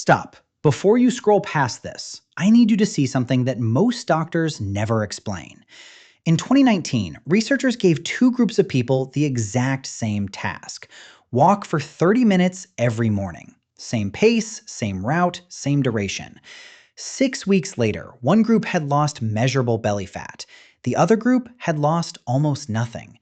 Stop. Before you scroll past this, I need you to see something that most doctors never explain. In 2019, researchers gave two groups of people the exact same task: walk for 30 minutes every morning. Same pace, same route, same duration. 6 weeks later, one group had lost measurable belly fat. The other group had lost almost nothing.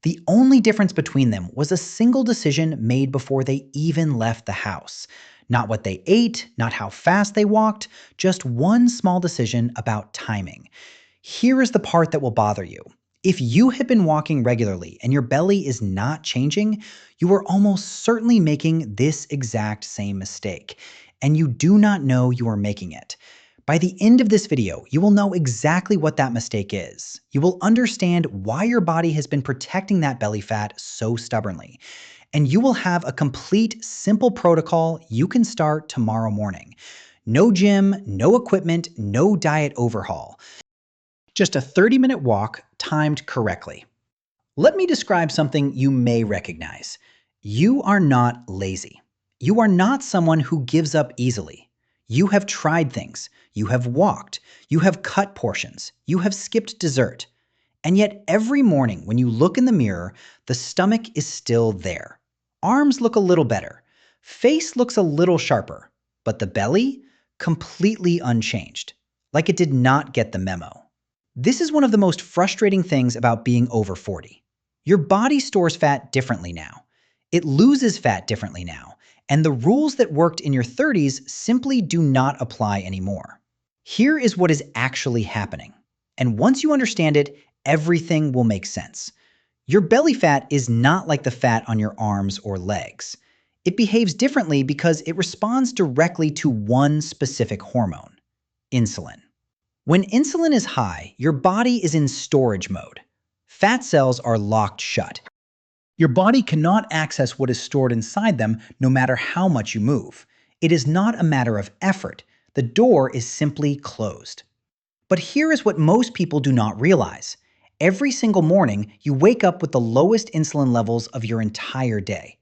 The only difference between them was a single decision made before they even left the house. Not what they ate, not how fast they walked, just one small decision about timing. Here is the part that will bother you. If you had been walking regularly and your belly is not changing, you are almost certainly making this exact same mistake, and you do not know you are making it. By the end of this video, you will know exactly what that mistake is. You will understand why your body has been protecting that belly fat so stubbornly. And you will have a complete, simple protocol you can start tomorrow morning. No gym, no equipment, no diet overhaul. Just a 30-minute walk timed correctly. Let me describe something you may recognize. You are not lazy. You are not someone who gives up easily. You have tried things. You have walked. You have cut portions. You have skipped dessert. And yet every morning when you look in the mirror, the stomach is still there. Arms look a little better. Face looks a little sharper. But the belly? Completely unchanged. Like it did not get the memo. This is one of the most frustrating things about being over 40. Your body stores fat differently now. It loses fat differently now. And the rules that worked in your 30s simply do not apply anymore. Here is what is actually happening. And once you understand it, everything will make sense. Your belly fat is not like the fat on your arms or legs. It behaves differently because it responds directly to one specific hormone: insulin. When insulin is high, your body is in storage mode. Fat cells are locked shut. Your body cannot access what is stored inside them no matter how much you move. It is not a matter of effort. The door is simply closed. But here is what most people do not realize. Every single morning, you wake up with the lowest insulin levels of your entire day.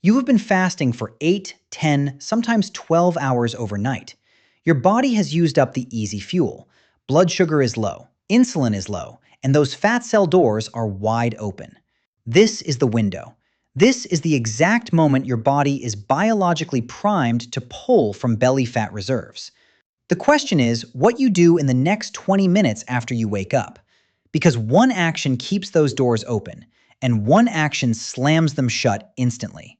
You have been fasting for 8, 10, sometimes 12 hours overnight. Your body has used up the easy fuel. Blood sugar is low, insulin is low, and those fat cell doors are wide open. This is the window. This is the exact moment your body is biologically primed to pull from belly fat reserves. The question is what you do in the next 20 minutes after you wake up. Because one action keeps those doors open, and one action slams them shut instantly.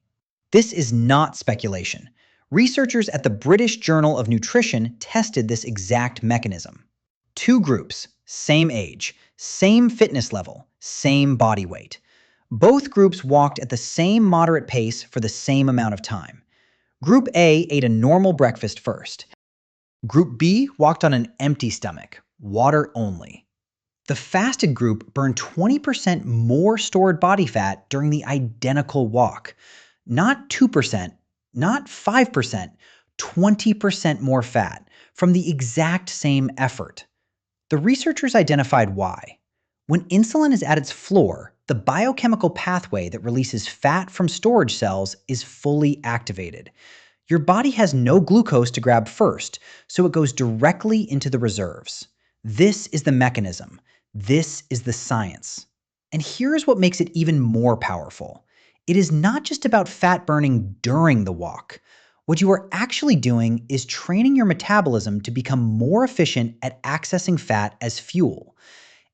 This is not speculation. Researchers at the British Journal of Nutrition tested this exact mechanism. Two groups, same age, same fitness level, same body weight. Both groups walked at the same moderate pace for the same amount of time. Group A ate a normal breakfast first. Group B walked on an empty stomach, water only. The fasted group burned 20% more stored body fat during the identical walk. Not 2%, not 5%, 20% more fat from the exact same effort. The researchers identified why. When insulin is at its floor, the biochemical pathway that releases fat from storage cells is fully activated. Your body has no glucose to grab first, so it goes directly into the reserves. This is the mechanism. This is the science. And here's what makes it even more powerful. It is not just about fat burning during the walk. What you are actually doing is training your metabolism to become more efficient at accessing fat as fuel.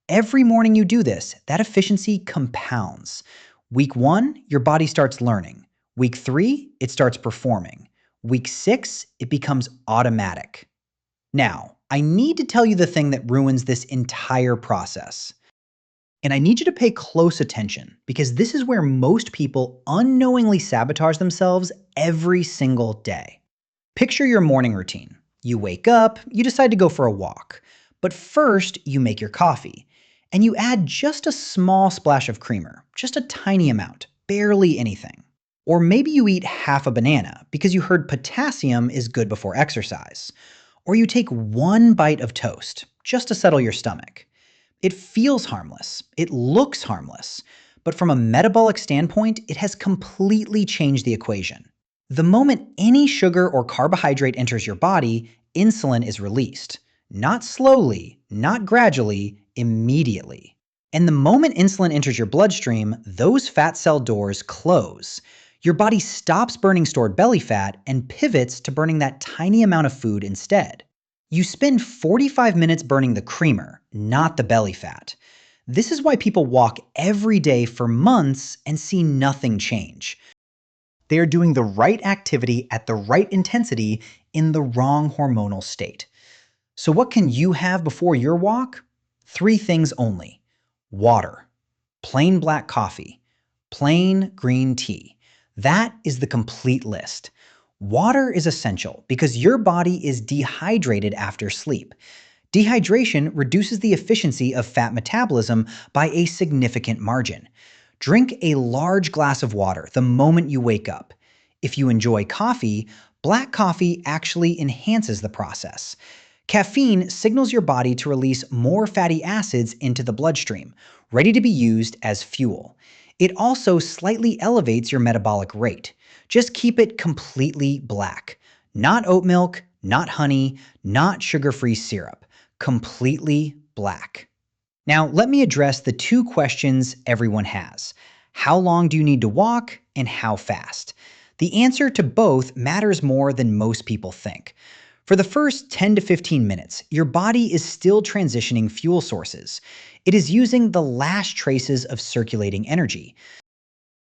Every morning you do this, that efficiency compounds. Week 1, your body starts learning. Week 3, it starts performing. Week 6, it becomes automatic. Now, I need to tell you the thing that ruins this entire process. And I need you to pay close attention, because this is where most people unknowingly sabotage themselves every single day. Picture your morning routine. You wake up, you decide to go for a walk. But first, you make your coffee. And you add just a small splash of creamer, just a tiny amount, barely anything. Or maybe you eat half a banana because you heard potassium is good before exercise. Or you take one bite of toast, just to settle your stomach. It feels harmless, it looks harmless, but from a metabolic standpoint, it has completely changed the equation. The moment any sugar or carbohydrate enters your body, insulin is released. Not slowly, not gradually, immediately. And the moment insulin enters your bloodstream, those fat cell doors close. Your body stops burning stored belly fat and pivots to burning that tiny amount of food instead. You spend 45 minutes burning the creamer, not the belly fat. This is why people walk every day for months and see nothing change. They are doing the right activity at the right intensity in the wrong hormonal state. So what can you have before your walk? 3 things only. Water, plain black coffee, plain green tea. That is the complete list. Water is essential because your body is dehydrated after sleep. Dehydration reduces the efficiency of fat metabolism by a significant margin. Drink a large glass of water the moment you wake up. If you enjoy coffee, black coffee actually enhances the process. Caffeine signals your body to release more fatty acids into the bloodstream, ready to be used as fuel. It also slightly elevates your metabolic rate. Just keep it completely black. Not oat milk, not honey, not sugar-free syrup. Completely black. Now, let me address the 2 questions everyone has. How long do you need to walk, and how fast? The answer to both matters more than most people think. For the first 10 to 15 minutes, your body is still transitioning fuel sources. It is using the last traces of circulating energy.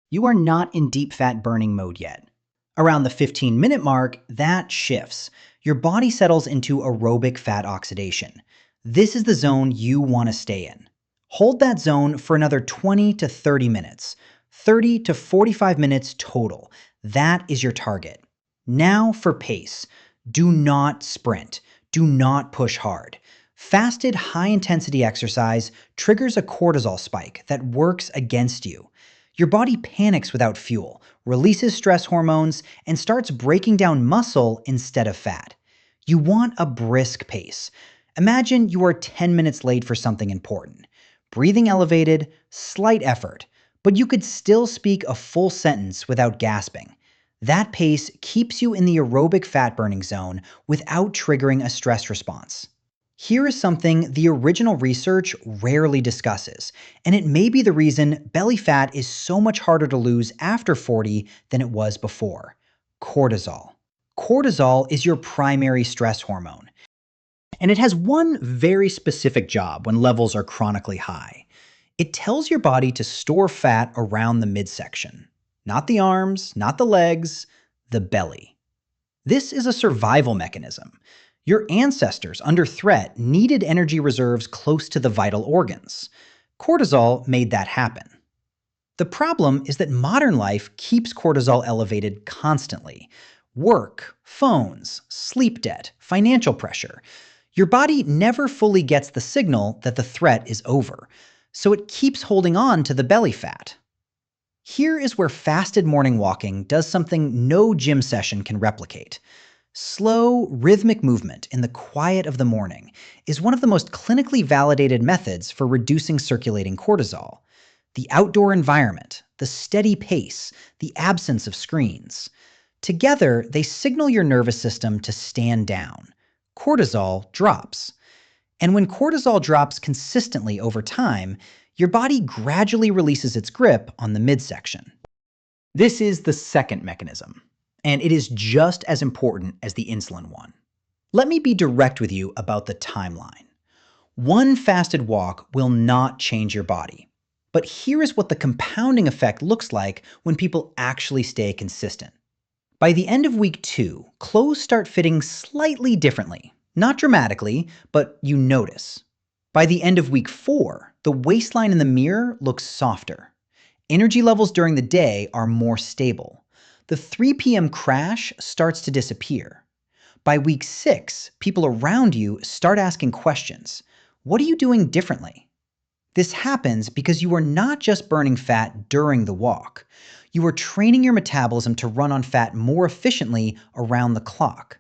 You are not in deep fat burning mode yet. Around the 15-minute mark, that shifts. Your body settles into aerobic fat oxidation. This is the zone you want to stay in. Hold that zone for another 20 to 30 minutes. 30 to 45 minutes total. That is your target. Now for pace. Do not sprint. Do not push hard. Fasted high-intensity exercise triggers a cortisol spike that works against you. Your body panics without fuel, releases stress hormones, and starts breaking down muscle instead of fat. You want a brisk pace. Imagine you are 10 minutes late for something important. Breathing elevated, slight effort, but you could still speak a full sentence without gasping. That pace keeps you in the aerobic fat burning zone without triggering a stress response. Here is something the original research rarely discusses, and it may be the reason belly fat is so much harder to lose after 40 than it was before. Cortisol. Cortisol is your primary stress hormone, and it has one very specific job when levels are chronically high. It tells your body to store fat around the midsection. Not the arms, not the legs, the belly. This is a survival mechanism. Your ancestors under threat needed energy reserves close to the vital organs. Cortisol made that happen. The problem is that modern life keeps cortisol elevated constantly. Work, phones, sleep debt, financial pressure. Your body never fully gets the signal that the threat is over, so it keeps holding on to the belly fat. Here is where fasted morning walking does something no gym session can replicate. Slow, rhythmic movement in the quiet of the morning is one of the most clinically validated methods for reducing circulating cortisol. The outdoor environment, the steady pace, the absence of screens. Together, they signal your nervous system to stand down. Cortisol drops. And when cortisol drops consistently over time, your body gradually releases its grip on the midsection. This is the second mechanism, and it is just as important as the insulin one. Let me be direct with you about the timeline. One fasted walk will not change your body. But here is what the compounding effect looks like when people actually stay consistent. By the end of week 2, clothes start fitting slightly differently. Not dramatically, but you notice. By the end of week 4, the waistline in the mirror looks softer. Energy levels during the day are more stable. The 3 p.m. crash starts to disappear. By week 6, people around you start asking questions. What are you doing differently? This happens because you are not just burning fat during the walk. You are training your metabolism to run on fat more efficiently around the clock.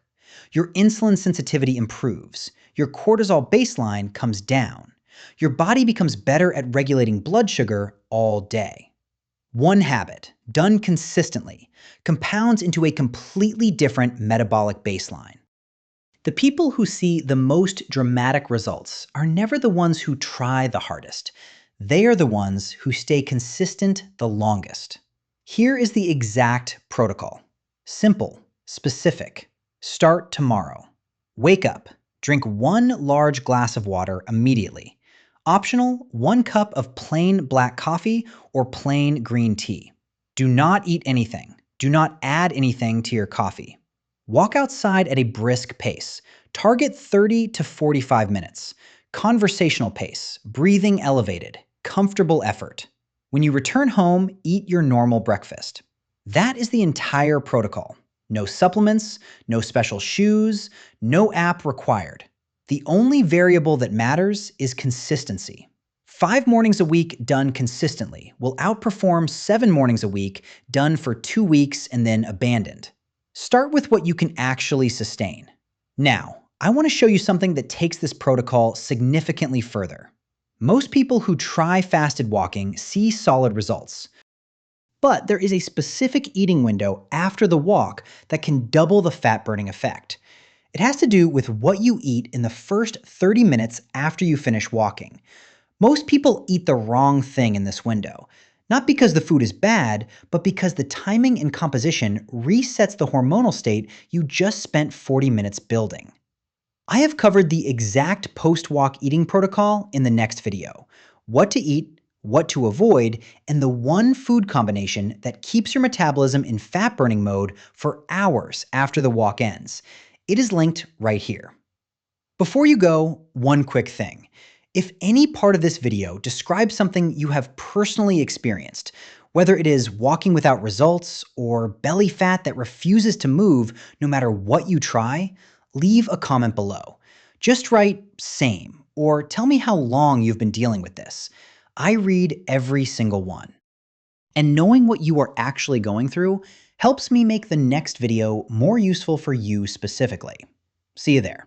Your insulin sensitivity improves. Your cortisol baseline comes down. Your body becomes better at regulating blood sugar all day. One habit, done consistently, compounds into a completely different metabolic baseline. The people who see the most dramatic results are never the ones who try the hardest. They are the ones who stay consistent the longest. Here is the exact protocol. Simple, specific. Start tomorrow. Wake up. Drink 1 large glass of water immediately. Optional, 1 cup of plain black coffee or plain green tea. Do not eat anything. Do not add anything to your coffee. Walk outside at a brisk pace. Target 30 to 45 minutes. Conversational pace, breathing elevated, comfortable effort. When you return home, eat your normal breakfast. That is the entire protocol. No supplements, no special shoes, no app required. The only variable that matters is consistency. 5 mornings a week done consistently will outperform 7 mornings a week done for 2 weeks and then abandoned. Start with what you can actually sustain. Now, I want to show you something that takes this protocol significantly further. Most people who try fasted walking see solid results. But there is a specific eating window after the walk that can double the fat-burning effect. It has to do with what you eat in the first 30 minutes after you finish walking. Most people eat the wrong thing in this window. Not because the food is bad, but because the timing and composition resets the hormonal state you just spent 40 minutes building. I have covered the exact post-walk eating protocol in the next video. What to eat, what to avoid, and the one food combination that keeps your metabolism in fat-burning mode for hours after the walk ends. It is linked right here. Before you go, one quick thing. If any part of this video describes something you have personally experienced, whether it is walking without results or belly fat that refuses to move no matter what you try, leave a comment below. Just write "same" or tell me how long you've been dealing with this. I read every single one. And knowing what you are actually going through helps me make the next video more useful for you specifically. See you there.